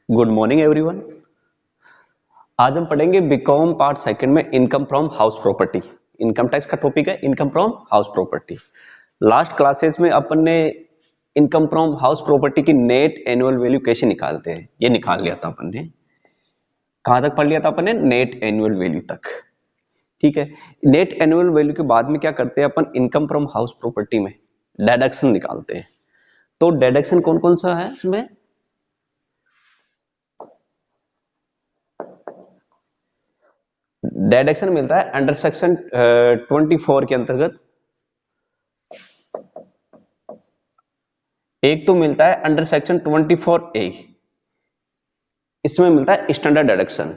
Good morning everyone. आज हम पढ़ेंगे बीकॉम पार्ट सेकंड में income from house property. Income tax का टॉपिक है income from house property. Last classes में अपन ने इनकम फ्रॉम हाउस प्रॉपर्टी की नेट एनुअल वैल्यू कैसे निकालते हैं ये निकाल लिया था अपन ने। कहां तक पढ़ लिया था अपन ने? नेट एनुअल वैल्यू तक। ठीक है, नेट एनुअल वैल्यू के बाद में क्या करते हैं अपन? इनकम फ्रॉम हाउस प्रॉपर्टी में डिडक्शन निकालते हैं। तो डिडक्शन कौन कौन सा है इसमें? डिडक्शन मिलता है अंडर सेक्शन 24 के अंतर्गत। एक तो मिलता है अंडर सेक्शन 24A, इसमें मिलता है स्टैंडर्ड डिडक्शन।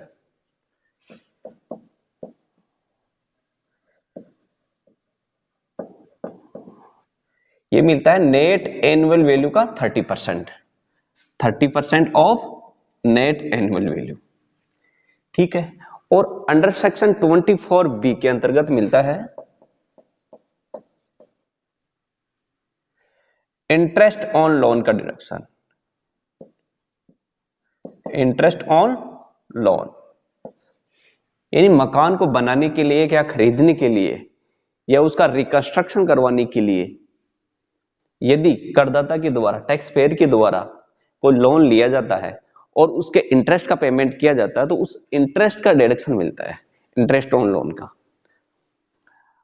ये मिलता है नेट एनुअल वैल्यू का 30% ऑफ नेट एनुअल वैल्यू। ठीक है, और अंडर सेक्शन 24B के अंतर्गत मिलता है इंटरेस्ट ऑन लोन का डिडक्शन। इंटरेस्ट ऑन लोन यानी मकान को बनाने के लिए, क्या खरीदने के लिए या उसका रिकंस्ट्रक्शन करवाने के लिए यदि करदाता के द्वारा, टैक्स पेयर के द्वारा कोई लोन लिया जाता है और उसके इंटरेस्ट का पेमेंट किया जाता है तो उस इंटरेस्ट का डिडक्शन मिलता है, इंटरेस्ट ऑन लोन का।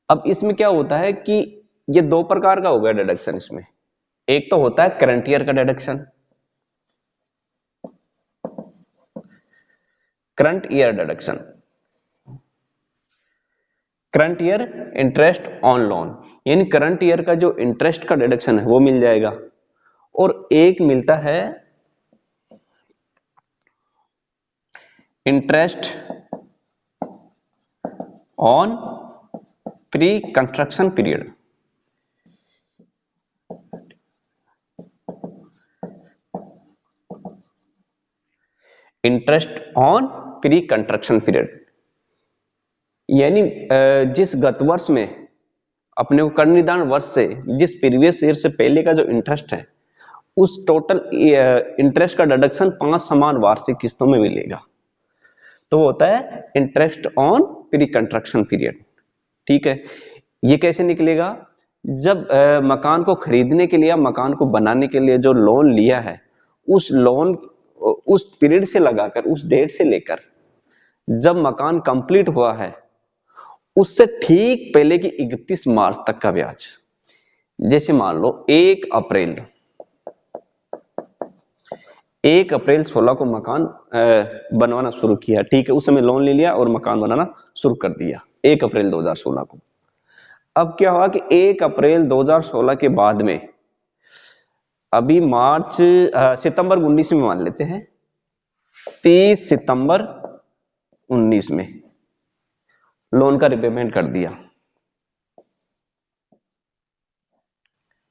अब इसमें क्या होता है कि ये दो प्रकार का हो गया डिडक्शन इसमें। एक तो होता है करंट ईयर का deduction, current year deduction, current year interest on loan, यानी करंट ईयर का जो इंटरेस्ट का डिडक्शन है वो मिल जाएगा। और एक मिलता है interest on pre construction period. Interest on pre construction period यानी जिस गत वर्ष में अपने को कर निदान वर्ष से, जिस प्रीवियस ईयर से पहले का जो इंटरेस्ट है उस टोटल इंटरेस्ट का डिडक्शन 5 समान वार्षिक किस्तों में मिलेगा। तो होता है interest on pre construction period. ठीक है, ये कैसे निकलेगा? जब मकान को खरीदने के लिए या मकान को बनाने के लिए जो लोन लिया है उस लोन उस पीरियड से लगाकर, उस डेट से लेकर जब मकान कंप्लीट हुआ है उससे ठीक पहले की 31 मार्च तक का ब्याज। जैसे मान लो 1 अप्रैल 16 को मकान बनवाना शुरू किया। ठीक है, उस समय लोन ले लिया और मकान बनाना शुरू कर दिया 1 अप्रैल 2016 को। अब क्या हुआ कि 1 अप्रैल 2016 के बाद में अभी सितंबर 19 में मान लेते हैं, 30 सितंबर 19 में लोन का रिपेमेंट कर दिया।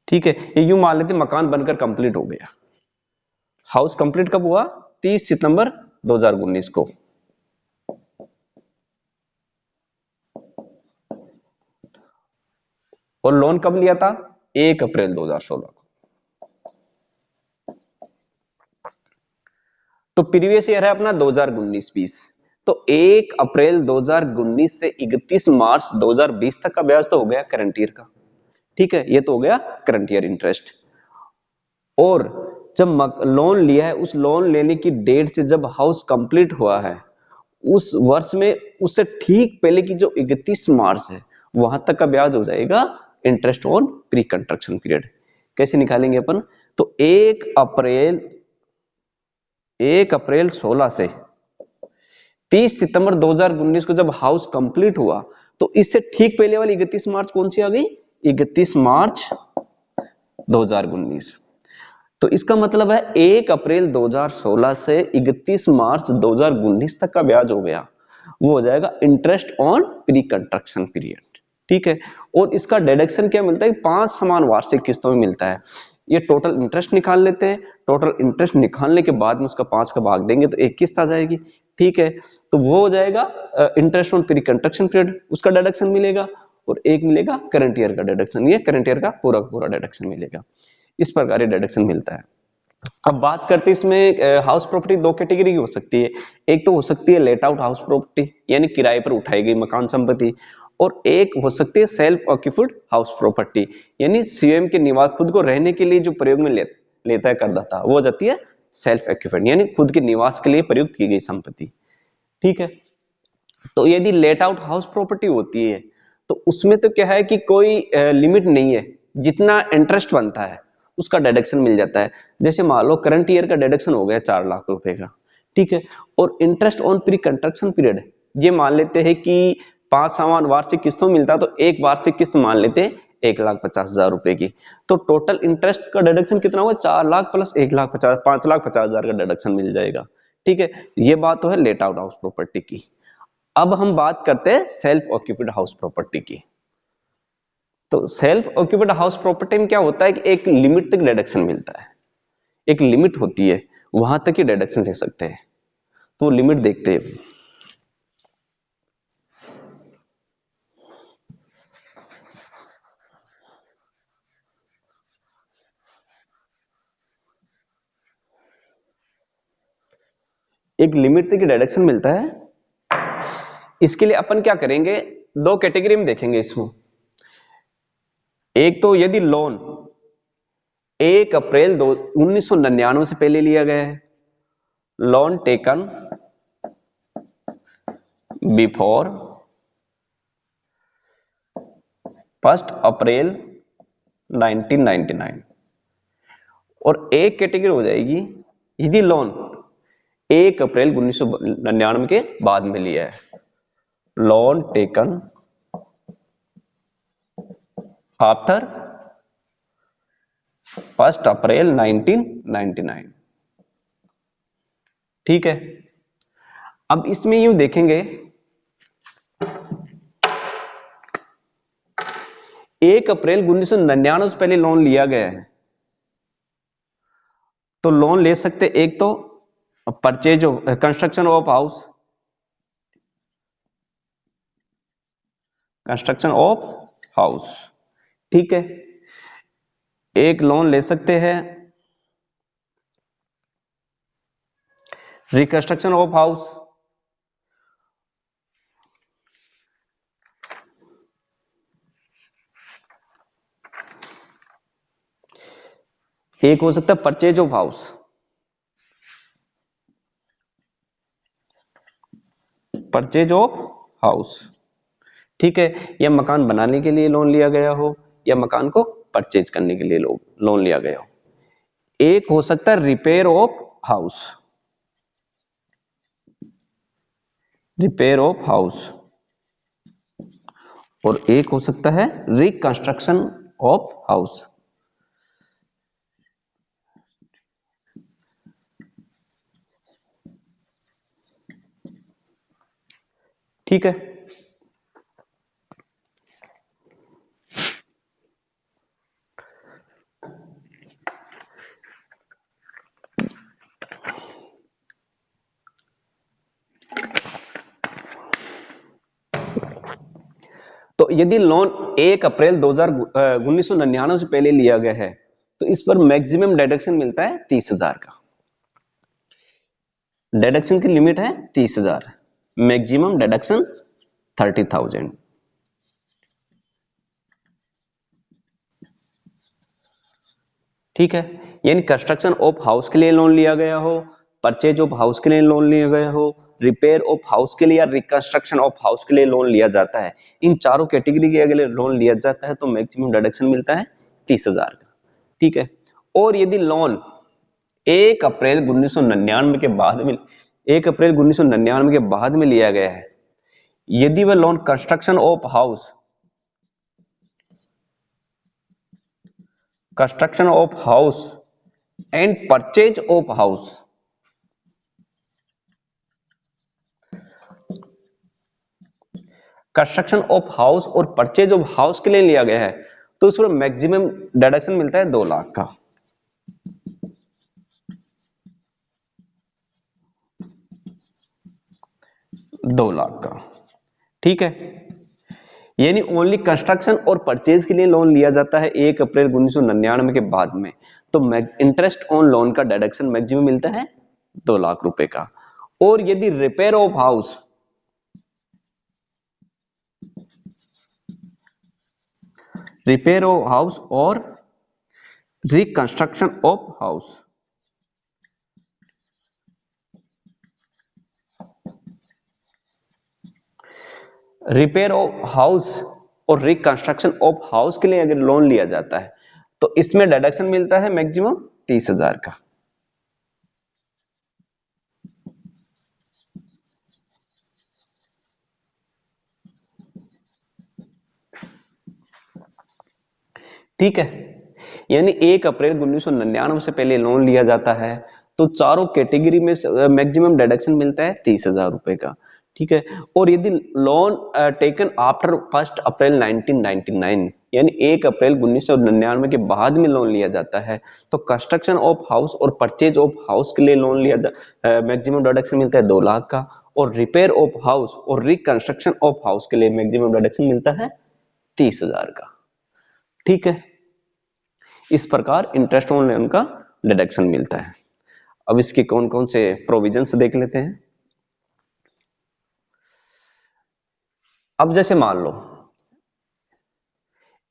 ठीक है, ये यूं मान लेते मकान बनकर कंप्लीट हो गया। हाउस कंप्लीट कब हुआ? 30 सितंबर 2019 को। और लोन कब लिया था? 1 अप्रैल 2016 को। तो प्रीवियस ईयर है अपना 2019-20। तो 1 अप्रैल 2019 से 31 मार्च 2020 तक का ब्याज तो हो गया करंट ईयर का। ठीक है, ये तो हो गया करंट ईयर इंटरेस्ट। और जब लोन लिया है उस लोन लेने की डेट से जब हाउस कंप्लीट हुआ है उस वर्ष में, उससे ठीक पहले की जो 31 मार्च है वहां तक का ब्याज हो जाएगा interest on pre construction period. कैसे निकालेंगे अपन? तो 1 अप्रैल 16 से 30 सितंबर 2019 को जब हाउस कंप्लीट हुआ तो इससे ठीक पहले वाली 31 मार्च कौन सी आ गई? 31 मार्च 2019। तो इसका मतलब है 1 अप्रैल 2016 से 31 मार्च 2019 तक का ब्याज हो गया, वो हो जाएगा interest on pre construction period. ठीक है, और इसका डिडक्शन क्या मिलता है? 5 समान वार्षिक किस्तों में मिलता है। ये टोटल इंटरेस्ट निकाल लेते हैं, टोटल इंटरेस्ट निकालने के बाद में उसका 5 का भाग देंगे तो एक किस्त आ जाएगी। ठीक है, तो वो हो जाएगा interest on pre construction period, उसका डिडक्शन मिलेगा। और एक मिलेगा करंट ईयर का डिडक्शन, ये करंट ईयर का पूरा डिडक्शन मिलेगा। इस प्रकार डिडक्शन मिलता है। अब बात करते हैं इसमें हाउस प्रॉपर्टी दो कैटेगरी की हो सकती है। एक तो हो सकती है लेट आउट हाउस प्रॉपर्टी यानी किराए पर उठाई गई मकान संपत्ति, और एक हो सकती है सेल्फ ऑक्यूपिड हाउस प्रॉपर्टी यानी स्वयं के निवास खुद को रहने के लिए जो प्रयोग में लेता है करदाता, वो हो जाती है सेल्फ ऑक्यूपिड यानी खुद के निवास के लिए प्रयुक्त की गई संपत्ति। ठीक है, तो यदि लेट आउट हाउस प्रॉपर्टी होती है तो उसमें तो क्या है कि कोई लिमिट नहीं है, जितना इंटरेस्ट बनता है उसका डिडक्शन मिल जाता है। जैसे मान लो करंट ईयर का डिडक्शन हो गया 4 लाख रुपए का, ठीक है, और interest on pre construction period ये मान लेते हैं कि 5 वार्षिक किस्तों मिलता, तो एक वार्षिक किस्त मान लेते हैं 1,50,000 रुपए की, तो टोटल इंटरेस्ट का डिडक्शन कितना हुआ 4 लाख प्लस 1,50,000, 5,50,000 का डिडक्शन मिल जाएगा। ठीक है, ये बात तो है लेट आउट हाउस प्रॉपर्टी की। अब हम बात करते हैं सेल्फ ऑक्यूपिड हाउस प्रॉपर्टी की। तो सेल्फ ऑक्यूपिड हाउस प्रॉपर्टी में क्या होता है कि एक लिमिट तक डिडक्शन मिलता है, एक लिमिट होती है, वहां तक ही डिडक्शन ले सकते हैं। तो लिमिट देखते हैं। एक लिमिट तक डिडक्शन मिलता है, इसके लिए अपन क्या करेंगे, दो कैटेगरी में देखेंगे इसमें। एक तो यदि लोन 1 अप्रैल 1999 से पहले लिया गया है, लोन टेकन बिफोर 1 अप्रैल 1999, और एक कैटेगरी हो जाएगी यदि लोन 1 अप्रैल 1999 के बाद में लिया है, लोन टेकन आफ्टर 1 अप्रैल 1999। ठीक है, अब इसमें यूं देखेंगे 1 अप्रैल 1999 से पहले लोन लिया गया है तो लोन ले सकते, एक तो purchase of construction of house, construction of house, ठीक है, एक लोन ले सकते हैं रिकंस्ट्रक्शन ऑफ हाउस, एक हो सकता है purchase of house, purchase of house, ठीक है, या मकान बनाने के लिए लोन लिया गया हो या मकान को परचेज करने के लिए लोन लिया गया हो। एक हो सकता है repair of house, repair of house, और एक हो सकता है रिकंस्ट्रक्शन ऑफ हाउस। ठीक है, तो यदि लोन 1 अप्रैल 1999 से पहले लिया गया है तो इस पर मैक्सिमम डिडक्शन मिलता है 30,000 का, डिडक्शन की लिमिट है 30,000, मैक्सिमम डिडक्शन 30,000। ठीक है, यानी कंस्ट्रक्शन ऑफ हाउस के लिए लोन लिया गया हो, परचेज ऑफ हाउस के लिए लोन लिया गया हो, रिपेयर ऑफ हाउस के लिए या रिकंस्ट्रक्शन ऑफ हाउस के लिए लोन लिया जाता है, इन चारों कैटेगरी के अगर लोन लिया जाता है तो मैक्सिमम डिडक्शन मिलता है 30,000 का। ठीक है, और यदि लोन 1 अप्रैल 1999 के बाद में 1 अप्रैल 1999 के बाद में लिया गया है, यदि वह loan construction of house, construction of house and purchase of house, construction of house और परचेज ऑफ हाउस के लिए लिया गया है तो उस पर मैक्सिमम डिडक्शन मिलता है 2 लाख का। 2 लाख का, ठीक है, यानी ओनली कंस्ट्रक्शन और परचेज के लिए लोन लिया जाता है 1 अप्रैल 1999 के बाद में, तो इंटरेस्ट ऑन लोन का डिडक्शन मैक्सिमम मिलता है 2 लाख रुपए का। और यदि repair of house, repair of house और reconstruction of house, repair of house और रिकंस्ट्रक्शन ऑफ हाउस के लिए अगर लोन लिया जाता है तो इसमें डिडक्शन मिलता है मैक्सिमम 30,000 का। ठीक है, यानी 1 अप्रैल 1999 से पहले लोन लिया जाता है तो चारों कैटेगरी में मैक्सिमम डिडक्शन मिलता है 30,000 रुपए का। ठीक है, और यदि लोन टेकन आफ्टर 1 अप्रैल 1999 यानी 1 अप्रैल 1999 के बाद में लोन लिया जाता है तो कंस्ट्रक्शन ऑफ हाउस और परचेज ऑफ हाउस के लिए लोन लिया मैक्सिमम डिडक्शन मिलता है 2 लाख का, और रिपेयर ऑफ हाउस और रिकंस्ट्रक्शन ऑफ हाउस के लिए मैक्सिमम डिडक्शन मिलता है 30,000 का। ठीक है, इस प्रकार इंटरेस्ट ऑन लोन का डिडक्शन मिलता है। अब इसके कौन कौन से प्रोविजंस देख लेते हैं। अब जैसे मान लो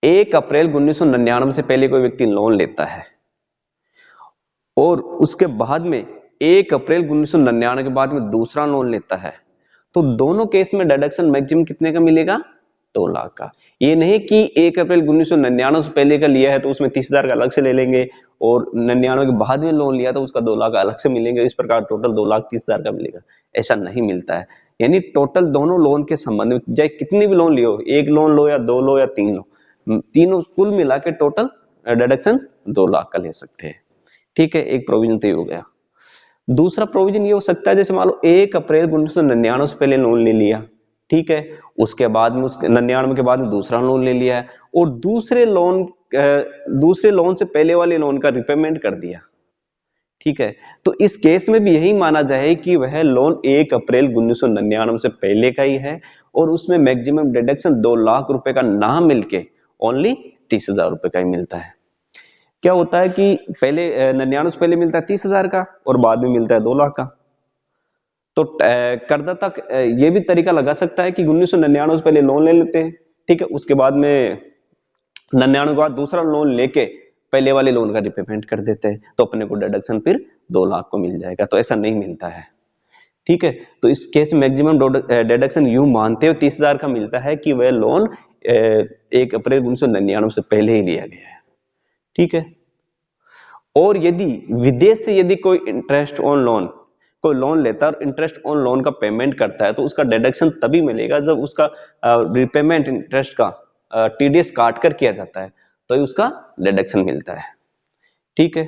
1 अप्रैल 1999 से पहले कोई व्यक्ति लोन लेता है और उसके बाद में 1 अप्रैल 1999 के बाद में दूसरा लोन लेता है, तो दोनों केस में डिडक्शन मैक्सिमम कितने का मिलेगा? 2 लाख का। ये नहीं कि 1 अप्रैल 1999 से पहले का लिया है तो उसमें 30,000 का अलग से ले लेंगे और 99 के बाद में लोन लिया तो उसका 2 लाख अलग से मिलेंगे, इस प्रकार टोटल 2,30,000 का मिलेगा। ऐसा नहीं मिलता है। यानी टोटल दोनों लोन के संबंध में चाहे कितनी भी लोन लियो, 1 लोन लो या 2 लो या 3 लो, तीनों कुल मिला के टोटल डिडक्शन 2 लाख का ले सकते हैं। ठीक है, एक प्रोविजन तो ये हो गया। दूसरा प्रोविजन ये हो सकता है जैसे मान लो 1 अप्रैल 1999 से पहले लोन ले लिया, ठीक है, उसके बाद में उसके 99 के बाद में दूसरा लोन ले लिया है और दूसरे लोन से पहले वाले लोन का रिपेमेंट कर दिया। ठीक है, तो इस केस में भी यही माना जाए कि वह लोन 1 अप्रैल 1999 से पहले का ही है और उसमें मैक्सिमम डिडक्शन 2 लाख रुपए का ना मिलके ओनली 30,000 रुपए का ही मिलता है। क्या होता है कि पहले 99 से पहले मिलता है 30,000 का और बाद में मिलता है 2 लाख का, तो करदाता ये भी तरीका लगा सकता है कि 1999 से पहले लोन ले लेते हैं, ठीक है, उसके बाद में 99 के बाद दूसरा लोन लेके पहले वाले लोन का रिपेमेंट कर देते हैं तो अपने को डिडक्शन फिर 2 लाख को मिल जाएगा। तो ऐसा नहीं मिलता है। ठीक है, तो इस केस में मैक्सिमम डिडक्शन यूं मानते हो 30,000 का मिलता है कि वह लोन 1 अप्रैल 1999 से पहले ही लिया गया है। ठीक है, और यदि विदेश से यदि कोई इंटरेस्ट ऑन लोन कोई लोन लेता है और इंटरेस्ट ऑन लोन का पेमेंट करता है तो उसका डिडक्शन तभी मिलेगा जब उसका रिपेमेंट इंटरेस्ट का टीडीएस काट कर किया जाता है तो ही उसका डिडक्शन मिलता है। ठीक है,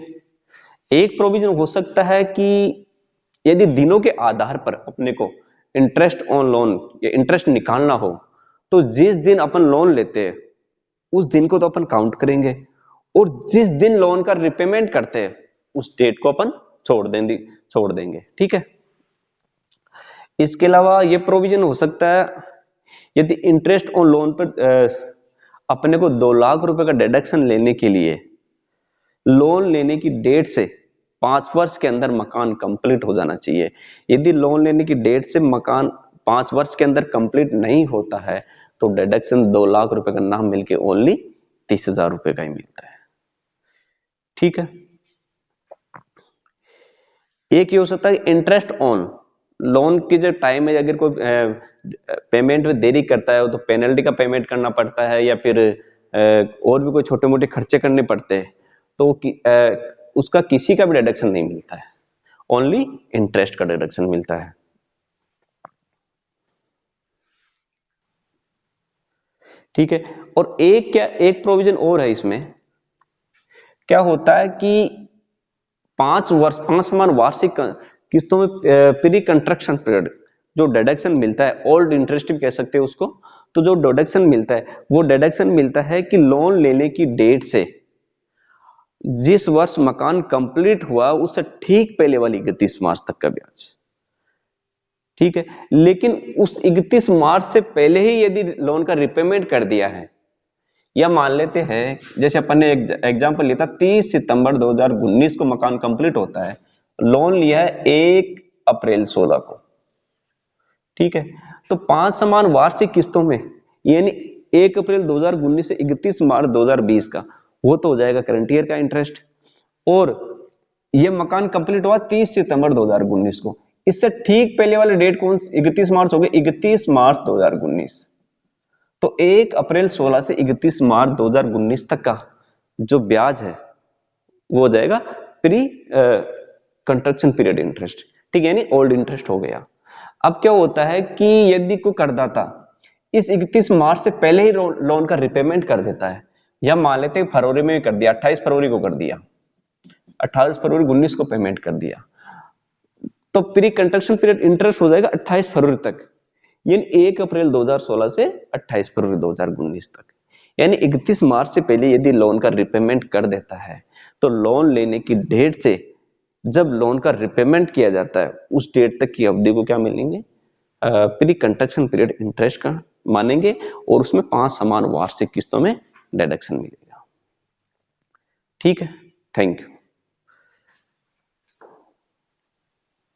एक प्रोविजन हो सकता है कि यदि दिनों के आधार पर अपने को इंटरेस्ट ऑन लोन या इंटरेस्ट निकालना हो तो जिस दिन अपन लोन लेते हैं उस दिन को तो अपन काउंट करेंगे और जिस दिन लोन का रिपेमेंट करते हैं उस डेट को अपन छोड़ देंगे। ठीक है, इसके अलावा ये प्रोविजन हो सकता है यदि इंटरेस्ट ऑन लोन पर अपने को 2 लाख रुपए का डिडक्शन लेने के लिए लोन लेने की डेट से 5 वर्ष के अंदर मकान कंप्लीट हो जाना चाहिए। यदि लोन लेने की डेट से मकान 5 वर्ष के अंदर कंप्लीट नहीं होता है तो डिडक्शन 2 लाख रुपए का नाम मिलके ओनली 30,000 रुपए का ही मिलता है। ठीक है, एक ये हो सकता है इंटरेस्ट ऑन लोन की जो टाइम है अगर कोई पेमेंट में देरी करता है तो पेनल्टी का पेमेंट करना पड़ता है या फिर और भी कोई छोटे मोटे खर्चे करने पड़ते हैं तो उसका किसी का भी डिडक्शन नहीं मिलता है, ओनली इंटरेस्ट का डिडक्शन मिलता है। ठीक है, और एक प्रोविजन और है इसमें, क्या होता है कि 5 समान वार्षिक किस्तों में प्री कंस्ट्रक्शन पीरियड जो डिडक्शन मिलता है, ओल्ड इंटरेस्ट भी कह सकते हैं उसको, तो जो डिडक्शन मिलता है वो डिडक्शन मिलता है कि लोन लेने की डेट से जिस वर्ष मकान कंप्लीट हुआ उससे ठीक पहले वाली 31 मार्च तक का ब्याज। ठीक है। लेकिन उस 31 मार्च से पहले ही यदि लोन का रिपेमेंट कर दिया है, या मान लेते हैं जैसे अपन ने एग्जांपल लिया था 30 सितंबर 2019 को मकान कंप्लीट होता है, लोन लिया है 1 अप्रैल 16 को, ठीक है। तो 5 समान वार्षिक किस्तों में, यानी 1 अप्रैल 2019 से 31 मार्च 2020 का, वो तो हो जाएगा करंट ईयर का इंटरेस्ट। और ये मकान कंप्लीट हुआ 30 सितंबर 2019 को, इससे ठीक पहले वाले डेट कौन 31 मार्च हो गए, 31 मार्च 2019। तो 1 अप्रैल 16 से 31 मार्च 2019 तक का जो ब्याज है वो हो जाएगा प्री कंस्ट्रक्शन पीरियड इंटरेस्ट, ठीक है, यानी ओल्ड इंटरेस्ट हो गया। अब क्या होता है कि यदि कोई करदाता इस 31 मार्च से पहले ही लोन का रिपेमेंट कर देता है, या मान लेते हैं फरवरी में कर दिया, 28 फरवरी को कर दिया, 28 फरवरी 19 को पेमेंट कर दिया, तो प्री कंस्ट्रक्शन पीरियड इंटरेस्ट हो जाएगा 28 फरवरी तक, यानी 1 अप्रैल 2016 से 28 फरवरी 2019 तक। यानी 31 मार्च से पहले यदि लोन का रिपेमेंट कर देता है, तो लोन लेने की डेट से जब लोन का रिपेमेंट किया जाता है उस डेट तक की अवधि को क्या मिलेंगे, प्री कंस्ट्रक्शन पीरियड इंटरेस्ट का मानेंगे, और उसमें 5 समान वार्षिक किस्तों में डिडक्शन मिलेगा। ठीक है, थैंक यू।